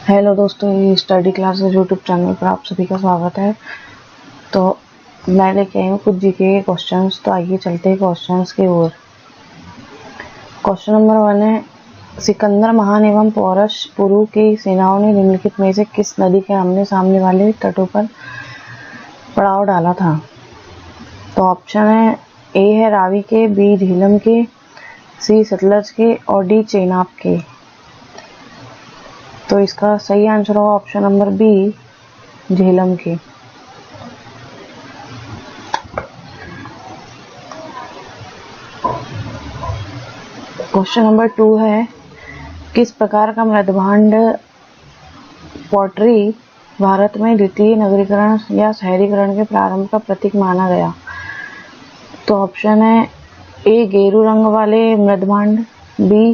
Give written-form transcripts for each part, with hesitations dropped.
Hello दोस्तों, ये study classes YouTube channel पर आप सभी का स्वागत है। तो मैं लेके आई हूँ कुछ जीके के क्वेश्चंस। तो आइए चलते हैं क्वेश्चंस की ओर। क्वेश्चन नंबर 1 है, सिकंदर महान एवं पौरश पुरु की सेनाओं ने निम्नलिखित में से किस नदी के आमने सामने वाले तटों पर पड़ाव डाला था? तो ऑप्शन है ए है रावी के, बी झेलम के, सी सतलज के और डी चेनाब के। तो इसका सही आंसर होगा ऑप्शन नंबर बी, झेलम के। क्वेश्चन नंबर 2 है, किस प्रकार का मृदभांड पॉटरी भारत में द्वितीय नगरीकरण या शहरीकरण के प्रारंभ का प्रतीक माना गया? तो ऑप्शन है ए गेरू रंग वाले मृदभांड, बी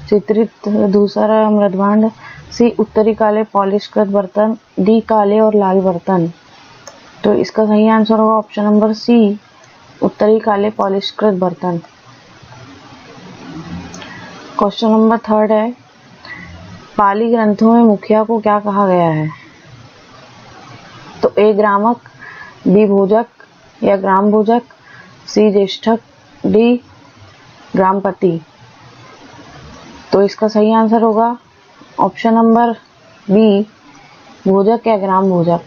चित्रित धूसर मृदभांड, सी उत्तरी काले पॉलिशकृत बर्तन, डी काले और लाल बर्तन। तो इसका सही आंसर होगा ऑप्शन नंबर सी, उत्तरी काले पॉलिशकृत बर्तन। क्वेश्चन नंबर 3 है, पाली ग्रंथों में मुखिया को क्या कहा गया है? तो ए ग्रामक, बी भोजक या ग्राम भोजक, सी ज्येष्ठक, डी ग्रामपति। तो इसका सही आंसर होगा ऑप्शन नंबर बी, भोजक या ग्राम भोजक।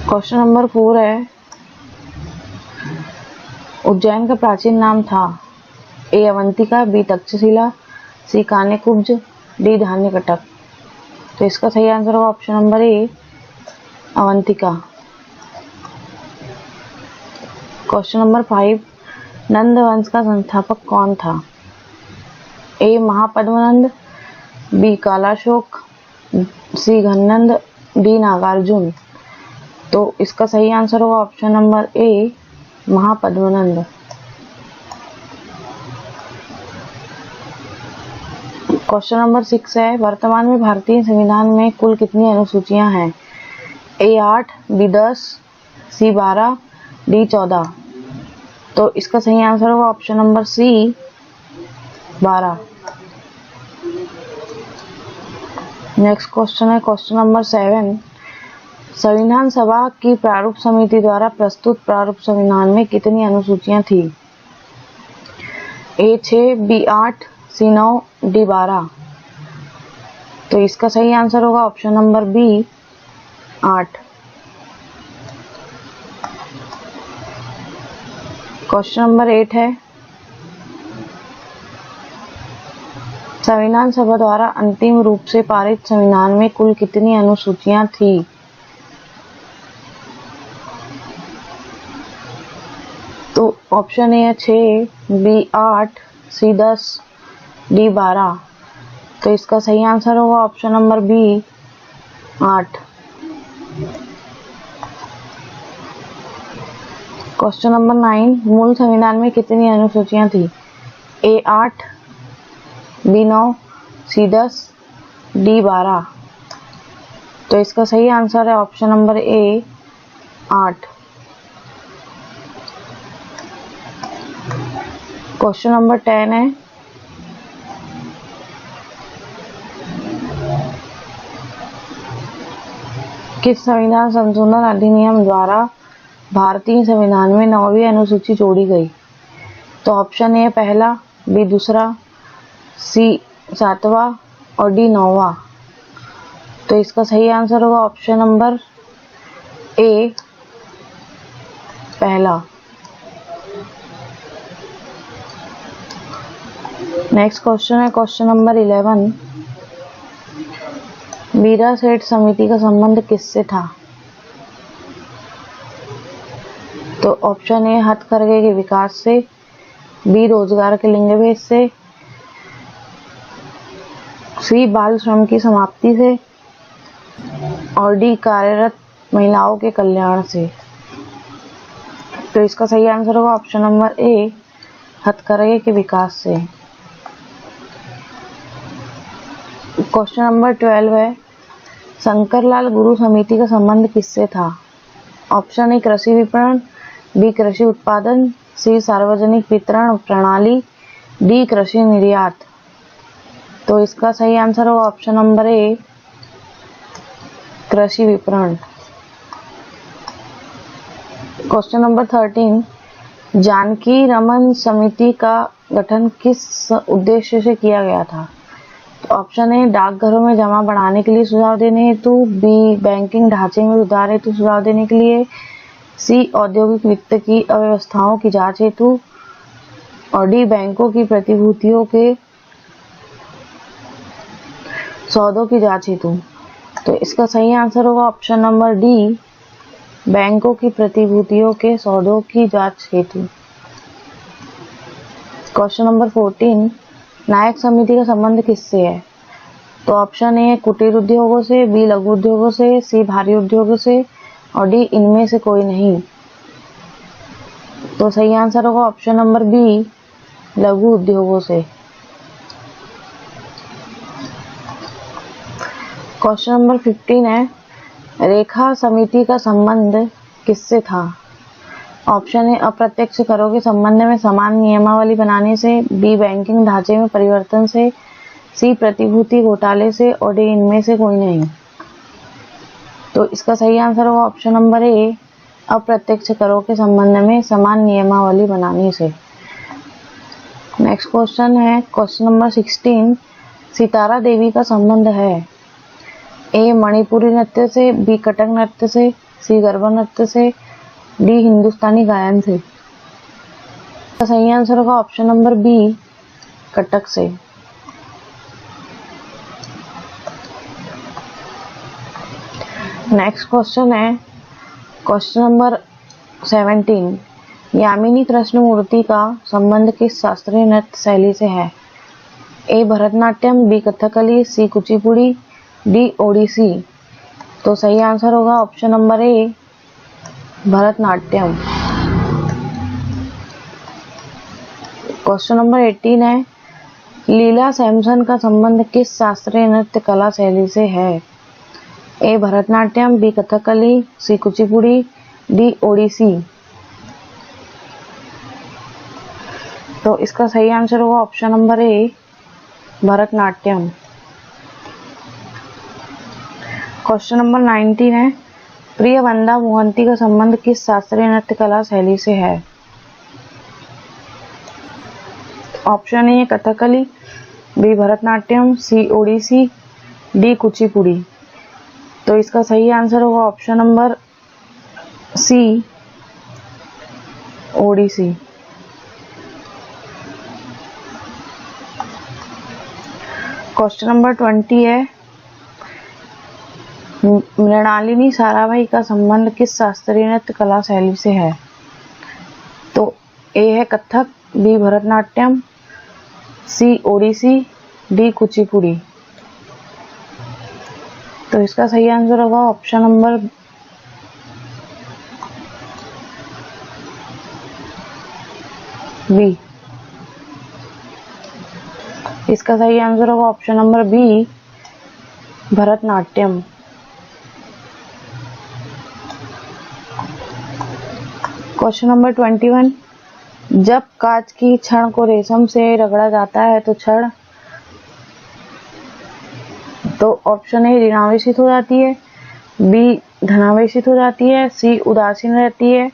क्वेश्चन नंबर 4 है, उज्जैन का प्राचीन नाम था? A Avantika, B Takshashila, C Kanyakubja, D Dhanyakataka. तो इसका सही आंसर होगा option number A, Avantika. Question number 5, Nanda वंश का संस्थापक कौन था? A Mahapadmananda, B Kalashoka, C Ghanananda, D Nagarjuna. तो इसका सही आंसर होगा option number A, Mahapadmananda. Question number 6 है, वर्तमान में भारतीय संविधान में कुल कितनी अनुसूचियां हैं? A 8, B 10, C 12, D 14। तो इसका सही आंसर होगा option number C, 12। Next question है क्वेश्चन नंबर 7, संविधान सभा की प्रारूप समिति द्वारा प्रस्तुत प्रारूप संविधान में कितनी अनुसूचियां थी? A 6, B 8, C 9, D 12। तो इसका सही आंसर होगा option number B, 8। Question number 8 है, संविधान सभा द्वारा अंतिम रूप से पारित संविधान में कुल कितनी अनुसूचियां थी? तो ऑप्शन ए है 6, बी 8, सी 10, डी 12। तो इसका सही आंसर होगा option number B, 8। Question number 9, मूल संविधान में कितनी अनुसूचियां थी? A 8, B 9, C 10, D 12। तो इसका सही आंसर है option number A, 8। Question number 10 है, किस संविधान संशोधन अधिनियम द्वारा भारतीय संविधान में 9वीं अनुसूची जोड़ी गई? तो ऑप्शन ए पहला, बी दूसरा, सी 7वां और डी 9वां। तो इसका सही आंसर होगा ऑप्शन नंबर ए, पहला। नेक्स्ट क्वेश्चन है क्वेश्चन नंबर 11, मीरा सेठ समिति का संबंध किससे था? तो ऑप्शन ए हथकरघे के विकास से, बी रोजगार के लिंग भेद से, सी बाल श्रम की समाप्ति से और डी कार्यरत महिलाओं के कल्याण से। तो इसका सही आंसर होगा ऑप्शन नंबर ए, हथकरघे के विकास से। क्वेश्चन नंबर 12 है, शंकरलाल गुरु समिति का संबंध किससे था? ऑप्शन ए कृषि विपणन, बी कृषि उत्पादन, सी सार्वजनिक वितरण प्रणाली, डी कृषि निर्यात। तो इसका सही आंसर होगा ऑप्शन नंबर ए, कृषि विपणन। क्वेश्चन नंबर 13, जानकी रमन समिति का गठन किस उद्देश्य से किया गया था? तो ऑप्शन ए, डाकघरों में जमा बढ़ाने के लिए सुझाव देने हेतु, बी, बैंकिंग ढांचे में सुधार हेतु सुझाव देने के लिए, सी, औद्योगिक वित्त की अव्यवस्थाओं की जांच हेतु, और डी, बैंकों की प्रतिभूतियों के सौदों की जांच हेतु। तो इसका सही आंसर होगा ऑप्शन नंबर डी, बैंकों की प्रतिभूतियों के सौदों की जांच हेतु। क्वेश्चन नंबर 14, नायक समिति का संबंध किससे है? तो ऑप्शन ए, कुटीर उद्योगों से, बी, लघु उद्योगों से, सी, भारी उद्योगों से, और डी, इनमें से कोई नहीं। तो सही आंसर होगा ऑप्शन नंबर बी, लघु उद्योगों से। क्वेश्चन नंबर 15 है, रेखा समिति का संबंध किससे था? ऑप्शन ए, अप्रत्यक्ष करों के संबंध में समान नियमावली बनाने से, बी, बैंकिंग ढांचे में परिवर्तन से, सी, प्रतिभूति घोटाले से, और डी, इनमें से कोई नहीं। तो इसका सही आंसर होगा ऑप्शन नंबर ए, अप्रत्यक्ष करों के संबंध में समान नियमावली बनाने से। नेक्स्ट क्वेश्चन है क्वेश्चन नंबर 16, सितारा देवी का संबंध है ए, मणिपुरी नृत्य से, बी, कथक नृत्य से, सी, गरबा नृत्य से, डी, हिंदुस्तानी गायन से। तो सही आंसर होगा ऑप्शन नंबर बी, कथक से। नेक्स्ट क्वेश्चन है क्वेश्चन नंबर 17, यामिनी कृष्णमूर्ति का संबंध किस शास्त्रीय नृत्य शैली से है? ए, भरतनाट्यम, बी, कथकली, सी, कुचिपुड़ी, डी, ओडिसी। तो सही आंसर होगा ऑप्शन नंबर ए, भरतनाट्यम। क्वेश्चन नंबर 18 है, लीला सैमसन का संबंध किस शास्त्रीय नृत्य कला शैली से है? ए, भरतनाट्यम, बी, कथकली, सी, कुचिपुड़ी, डी, ओडिसी। तो इसका सही आंसर होगा ऑप्शन नंबर ए, भरतनाट्यम। क्वेश्चन नंबर 19 है, प्रियवंदा मोहंती का संबंध किस शास्त्रीय नृत्य कला शैली से है? Option A, Kathakali, B, Bharatanatyam, C, Odissi, D, Kuchipudi. तो इसका सही आंसर होगा option number C, Odissi. Question number 20 है, मृणालिनी साराभाई का संबंध किस शास्त्रीय नृत्य कला शैली से है? तो ए है Kathak, B, Bharatanatyam, C, Odissi, D, Kuchipudi. तो इसका सही आंसर होगा ऑप्शन नंबर बी। इसका सही आंसर होगा option number B, Bharatanatyam. Question number 21, जब कांच की छड़ को रेशम से रगड़ा जाता है तो छड़, तो ऑप्शन ए, ऋणावेशित हो जाती है, बी, धनावेशित हो जाती है, सी, उदासीन रहती है,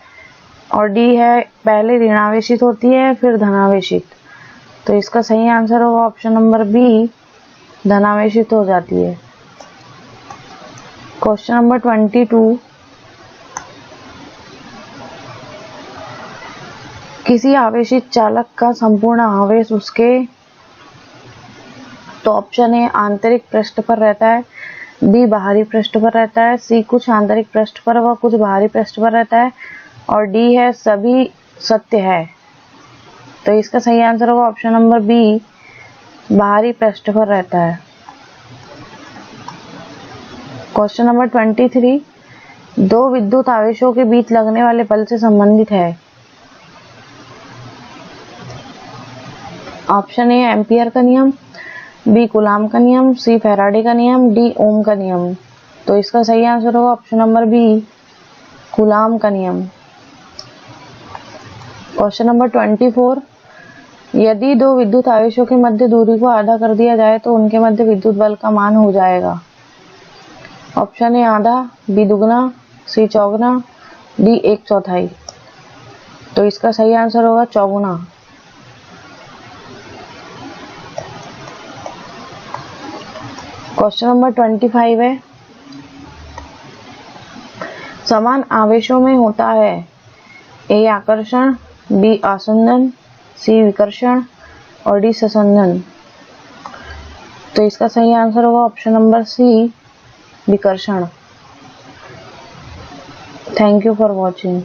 और डी है पहले ऋणावेशित होती है फिर धनावेशित। तो इसका सही आंसर होगा ऑप्शन नंबर बी, धनावेशित हो जाती है। क्वेश्चन नंबर 22, किसी आवेशित चालक का संपूर्ण आवेश उसके, तो ऑप्शन ए, आंतरिक पृष्ठ पर रहता है, बी, बाहरी पृष्ठ पर रहता है, सी, कुछ आंतरिक पृष्ठ पर व कुछ बाहरी पृष्ठ पर रहता है, और डी है सभी सत्य है। तो इसका सही आंसर होगा ऑप्शन नंबर बी, बाहरी पृष्ठ पर रहता है। क्वेश्चन नंबर 23, दो विद्युत आवेशों के बीच लगने वाले बल से संबंधित है। ऑप्शन ए, एम्पियर का नियम, बी, कूलाम का नियम, सी, फैराडे का नियम, डी, ओम का नियम। तो इसका सही आंसर होगा ऑप्शन नंबर बी, कूलाम का नियम। क्वेश्चन नंबर 24, यदि दो विद्युत आवेशों के मध्य दूरी को आधा कर दिया जाए तो उनके मध्य विद्युत बल का मान हो जाएगा। ऑप्शन ए आधा, बी दुगना, सी चौगुना, डी एक चौथाई। तो इसका सही आंसर होगा चौगुना। क्वेश्चन नंबर 25 है, समान आवेशों में होता है ए आकर्षण, बी आसंजन, सी विकर्षण और डी संसंजन। तो इसका सही आंसर होगा ऑप्शन नंबर सी विकर्षण। Thank you for watching.